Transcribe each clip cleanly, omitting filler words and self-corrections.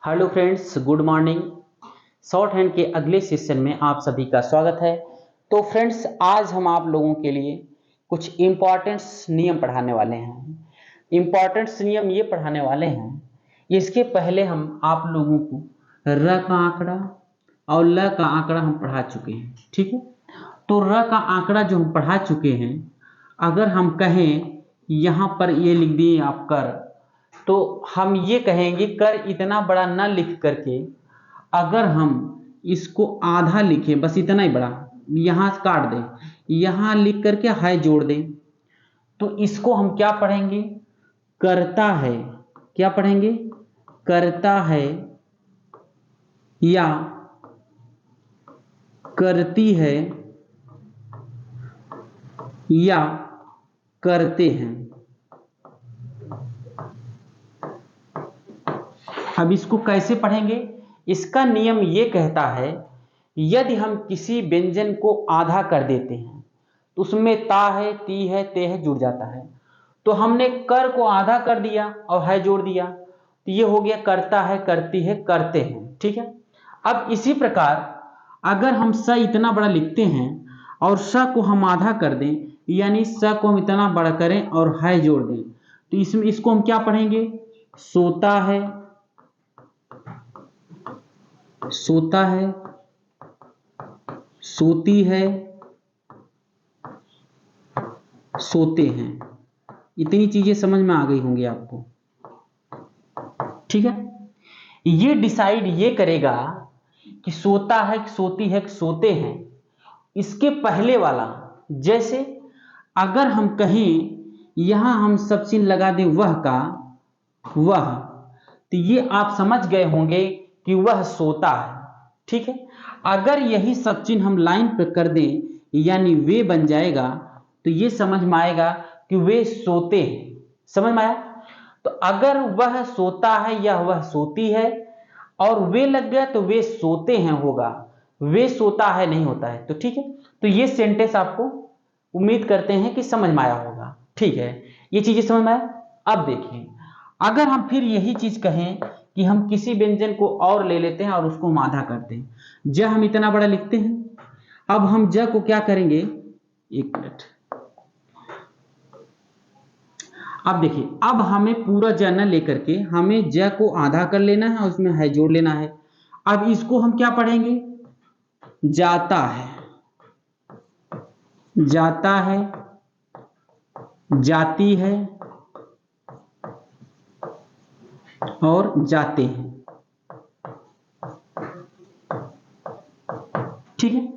Hello friends, good morning. Short hand के अगले session में आप सभी का स्वागत है। तो फ्रेंड्स, आज हम आप लोगों के लिए कुछ इम्पॉर्टेंट्स नियम पढ़ाने वाले हैं। इम्पॉर्टेंट्स नियम ये पढ़ाने वाले हैं, इसके पहले हम आप लोगों को र का आंकड़ा और ल का आंकड़ा हम पढ़ा चुके हैं। ठीक है, तो र का आंकड़ा जो हम पढ़ा चुके हैं, अगर हम कहें यहाँ पर ये लिख दिए आप कर, तो हम ये कहेंगे कर इतना बड़ा न लिख करके अगर हम इसको आधा लिखें, बस इतना ही बड़ा, यहाँ काट दें, यहाँ लिख करके हाय जोड़ दें, तो इसको हम क्या पढ़ेंगे? करता है। क्या पढ़ेंगे? करता है या करती है या करते हैं। अब इसको कैसे पढ़ेंगे? इसका नियम ये कहता है, यदि हम किसी व्यंजन को आधा कर देते हैं तो उसमें ता है, ती है, ते है जुड़ जाता है। तो हमने कर को आधा कर दिया और है जोड़ दिया, तो ये हो गया करता है, करती है, करते हैं। ठीक है, अब इसी प्रकार अगर हम स इतना बड़ा लिखते हैं और स को हम आधा कर दें, यानी स को हम इतना बड़ा करें और है जोड़ दें, तो इसमें इसको हम क्या पढ़ेंगे? सोता है, सोता है, सोती है, सोते हैं। इतनी चीजें समझ में आ गई होंगी आपको। ठीक है, ये डिसाइड ये करेगा कि सोता है कि सोती है कि सोते हैं। इसके पहले वाला, जैसे अगर हम कहें यहां हम सब चिन्ह लगा दें वह का वह, तो ये आप समझ गए होंगे कि वह सोता है। ठीक है, अगर यही सब चिन्ह हम लाइन पर कर दें, यानी वे बन जाएगा, तो ये समझ में आएगा कि वे सोते हैं। समझ में आया? तो अगर वह सोता है या वह सोती है और वे लग गया तो वे सोते हैं होगा, वे सोता है नहीं होता है। तो ठीक है, तो ये सेंटेंस आपको उम्मीद करते हैं कि समझ में आया होगा। ठीक है, ये चीजें समझ में आया। अब देखिए, अगर हम फिर यही चीज कहें कि हम किसी व्यंजन को और ले लेते हैं और उसको हम आधा करते हैं, ज हम इतना बड़ा लिखते हैं। अब हम ज को क्या करेंगे? एक मिनट, अब देखिए, अब हमें पूरा ज न लेकर के हमें ज को आधा कर लेना है और उसमें है जोड़ लेना है। अब इसको हम क्या पढ़ेंगे? जाता है, जाता है, जाती है और जाते हैं। ठीक है,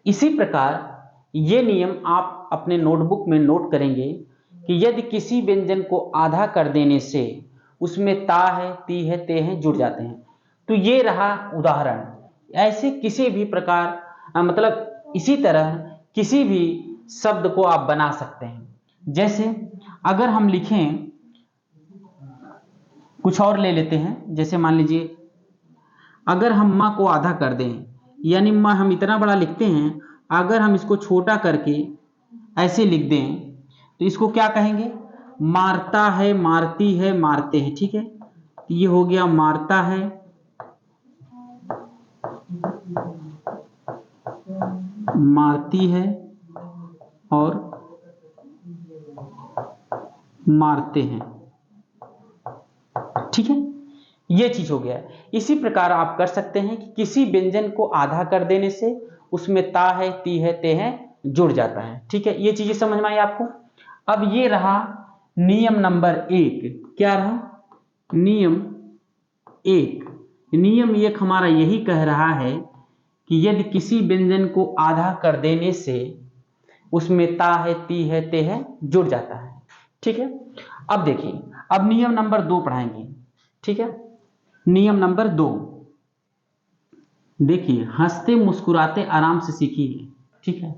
इसी प्रकार ये नियम आप अपने नोटबुक में नोट करेंगे कि यदि किसी व्यंजन को आधा कर देने से उसमें ता है, ती है, ते हैं जुड़ जाते हैं। तो ये रहा उदाहरण। ऐसे किसी भी प्रकार मतलब इसी तरह किसी भी शब्द को आप बना सकते हैं। जैसे अगर हम लिखें, कुछ और ले लेते हैं, जैसे मान लीजिए अगर हम माँ को आधा कर दें, यानी माँ हम इतना बड़ा लिखते हैं, अगर हम इसको छोटा करके ऐसे लिख दें तो इसको क्या कहेंगे? मारता है, मारती है, मारते हैं। ठीक है, तो ये हो गया मारता है, मारती है और मारते हैं। ठीक है, ये चीज हो गया। इसी प्रकार आप कर सकते हैं कि किसी व्यंजन को आधा कर देने से उसमें ता है, ती है, ते है जुड़ जाता है। ठीक है, ये चीजें समझ में आई आपको। अब ये रहा नियम नंबर 1। क्या रहा? नियम 1। नियम 1 हमारा यही कह रहा है कि यदि किसी व्यंजन को आधा कर देने से उसमें ता है, ती है, ते है जुड़ जाता है। ठीक है, अब देखिए, अब नियम नंबर 2 पढ़ाएंगे। ठीक है, नियम नंबर 2 देखिए, हंसते मुस्कुराते आराम से सीखिए। ठीक है,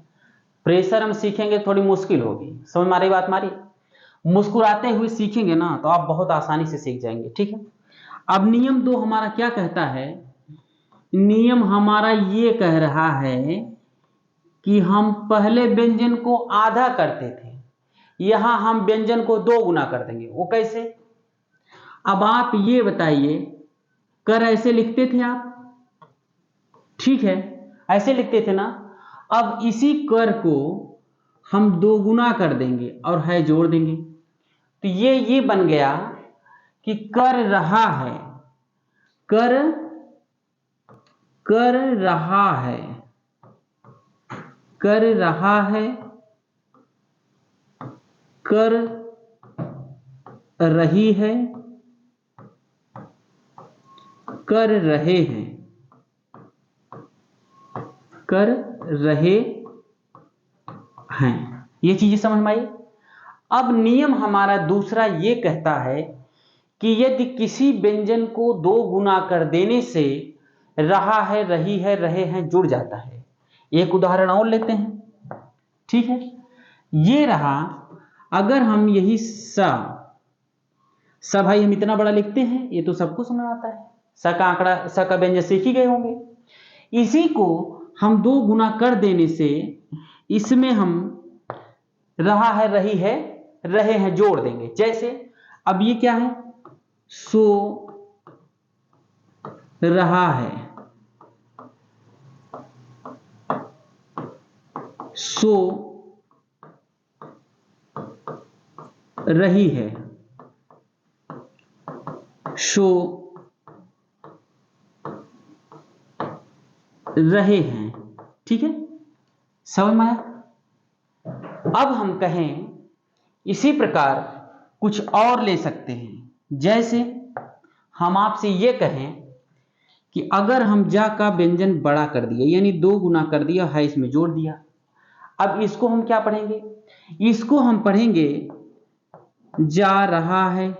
प्रेशर हम सीखेंगे थोड़ी मुश्किल होगी। समझ में आ रही बात हमारी? मुस्कुराते हुए सीखेंगे ना तो आप बहुत आसानी से सीख जाएंगे। ठीक है, अब नियम 2 हमारा क्या कहता है? नियम हमारा ये कह रहा है कि हम पहले व्यंजन को आधा करते थे, यहां हम व्यंजन को 2 गुना कर देंगे। वो कैसे? अब आप ये बताइए, कर ऐसे लिखते थे आप, ठीक है, ऐसे लिखते थे ना। अब इसी कर को हम 2 गुना कर देंगे और है जोड़ देंगे, तो ये बन गया कि कर रहा है, कर रहा है, कर रहा है, कर रही है, कर रहे हैं, कर रहे हैं। ये चीजें समझ में आई। अब नियम हमारा दूसरा ये कहता है कि यदि किसी व्यंजन को 2 गुना कर देने से रहा है, रही है, रहे हैं जुड़ जाता है। एक उदाहरण और लेते हैं, ठीक है। ये रहा, अगर हम यही सा भाई हम इतना बड़ा लिखते हैं, ये तो सबको समझ आता है, स का आंकड़ा, स का व्यंजन सीख ही गए होंगे। इसी को हम 2 गुना कर देने से इसमें हम रहा है, रही है, रहे हैं जोड़ देंगे। जैसे अब ये क्या है, सो रहा है, सो रही है, सो रहे हैं, ठीक है, समझ में आया। अब हम कहें इसी प्रकार कुछ और ले सकते हैं। जैसे हम आपसे ये कहें कि अगर हम जा का व्यंजन बड़ा कर दिया, यानी 2 गुना कर दिया है, इसमें जोड़ दिया, अब इसको हम क्या पढ़ेंगे, इसको हम पढ़ेंगे जा रहा है,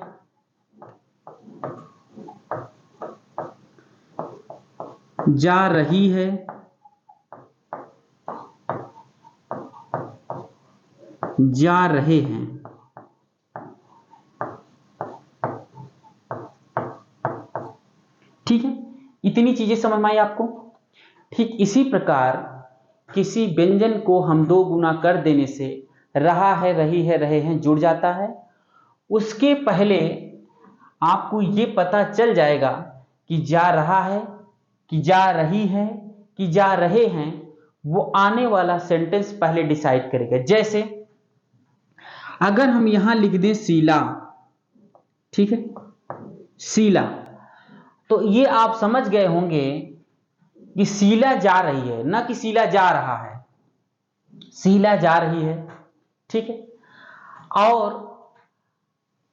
जा रही है, जा रहे हैं, ठीक है। इतनी चीजें समझ में आई आपको। ठीक इसी प्रकार किसी व्यंजन को हम 2 गुना कर देने से रहा है, रही है, रहे हैं जुड़ जाता है। उसके पहले आपको ये पता चल जाएगा कि जा रहा है, कि जा रही है, कि जा रहे हैं, वो आने वाला सेंटेंस पहले डिसाइड करेगा। जैसे अगर हम यहां लिख दें शीला, ठीक है, शीला, तो ये आप समझ गए होंगे कि शीला जा रही है, ना कि शीला जा रहा है, शीला जा रही है, ठीक है। और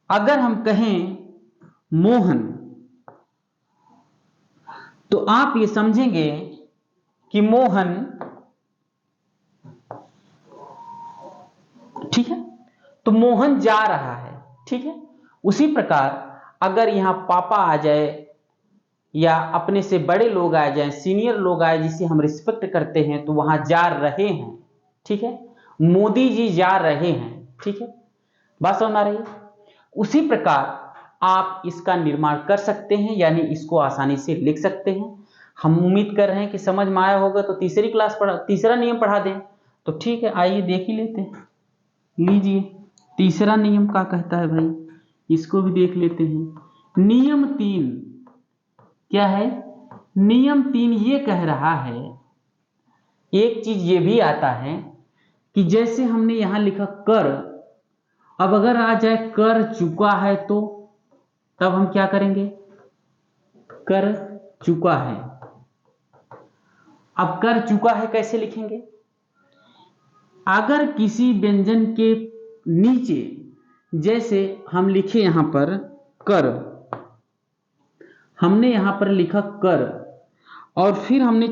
अगर हम कहें मोहन, तो आप ये समझेंगे कि मोहन, ठीक है, तो मोहन जा रहा है, ठीक है। उसी प्रकार अगर यहां पापा आ जाए या अपने से बड़े लोग आ जाए, सीनियर लोग आए जिसे हम रिस्पेक्ट करते हैं, तो वहां जा रहे हैं, ठीक है, मोदी जी जा रहे हैं, ठीक है, बात समझ आ रही है। उसी प्रकार आप इसका निर्माण कर सकते हैं, यानी इसको आसानी से लिख सकते हैं। हम उम्मीद कर रहे हैं कि समझ में आया होगा, तो तीसरी क्लास पढ़ा, तीसरा नियम पढ़ा दें, तो ठीक है, आइए देख ही लेते हैं। लीजिए, तीसरा नियम क्या कहता है भाई, इसको भी देख लेते हैं। नियम 3 क्या है, नियम 3 ये कह रहा है, एक चीज ये भी आता है कि जैसे हमने यहां लिखा कर, अब अगर आ जाए कर चुका है, तो तब हम क्या करेंगे, कर चुका है। अब कर चुका है कैसे लिखेंगे, अगर किसी व्यंजन के नीचे, जैसे हम लिखे यहां पर कर, हमने यहां पर लिखा कर, और फिर हमने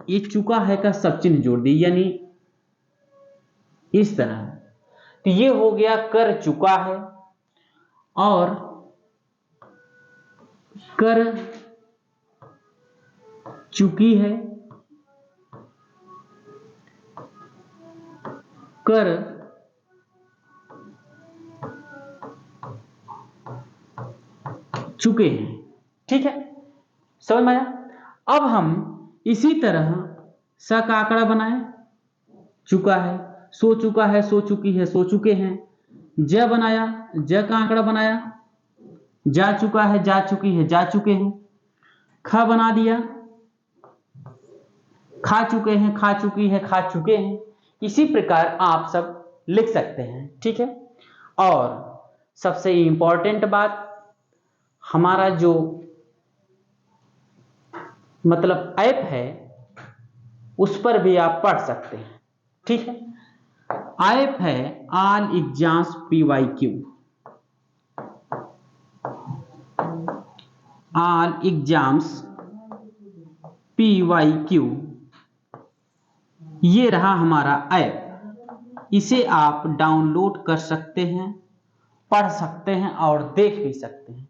एक चुका है का सब चिन्ह जोड़ दी, यानी इस तरह, तो ये हो गया कर चुका है, और कर चुकी है, कर चुके हैं, ठीक है, समझ में आया। अब हम इसी तरह स का आंकड़ा बनाए, चुका है, सो चुका है, सो चुकी है, सो चुके हैं। ज बनाया, ज का आंकड़ा बनाया, जा चुका है, जा चुकी है, जा चुके हैं। ख बना दिया, खा चुके हैं, खा चुकी है, खा चुके हैं। इसी प्रकार आप सब लिख सकते हैं, ठीक है। और सबसे इंपॉर्टेंट बात, हमारा जो मतलब ऐप है उस पर भी आप पढ़ सकते हैं, ठीक है। ऐप है all exams PYQ, all exams PYQ, ये रहा हमारा ऐप। इसे आप डाउनलोड कर सकते हैं, पढ़ सकते हैं और देख भी सकते हैं।